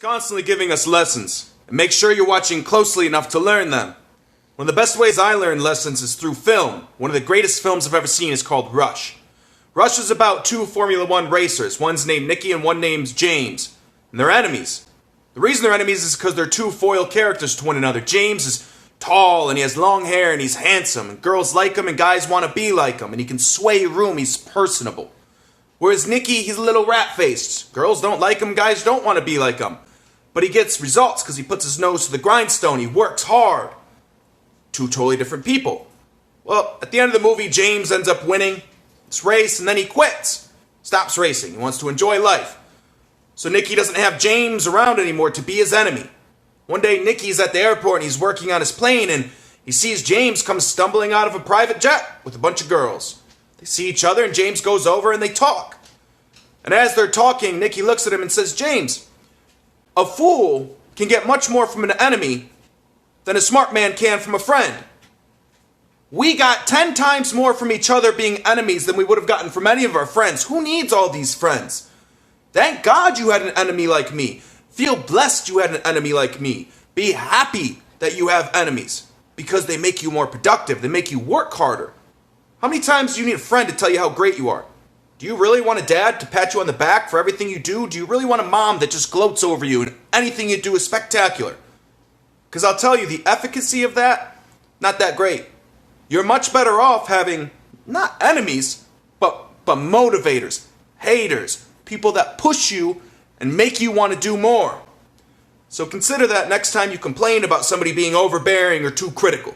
constantly giving us lessons, and make sure you're watching closely enough to learn them. One of the best ways I learn lessons is through film. One of the greatest films I've ever seen is called Rush. Rush is about two Formula One racers. One's named Nicky and one name's James. And they're enemies. The reason they're enemies is because they're two foil characters to one another. James is tall and he has long hair and he's handsome. And girls like him and guys want to be like him. And he can sway a room, he's personable. Whereas Nicky, he's a little rat-faced. Girls don't like him, guys don't want to be like him. But he gets results because he puts his nose to the grindstone. He works hard. Two totally different people. Well, at the end of the movie, James ends up winning this race and then he quits. Stops racing. He wants to enjoy life. So Nicky doesn't have James around anymore to be his enemy. One day, Nicky's at the airport and he's working on his plane and he sees James come stumbling out of a private jet with a bunch of girls. They see each other and James goes over and they talk. And as they're talking, Nicky looks at him and says, "James, a fool can get much more from an enemy than a smart man can from a friend. We got 10 times more from each other being enemies than we would have gotten from any of our friends. Who needs all these friends? Thank God you had an enemy like me. Feel blessed you had an enemy like me. Be happy that you have enemies because they make you more productive. They make you work harder. How many times do you need a friend to tell you how great you are? Do you really want a dad to pat you on the back for everything you do? Do you really want a mom that just gloats over you and anything you do is spectacular? Because I'll tell you, the efficacy of that, not that great. You're much better off having, not enemies, but motivators, haters, people that push you and make you want to do more. So consider that next time you complain about somebody being overbearing or too critical.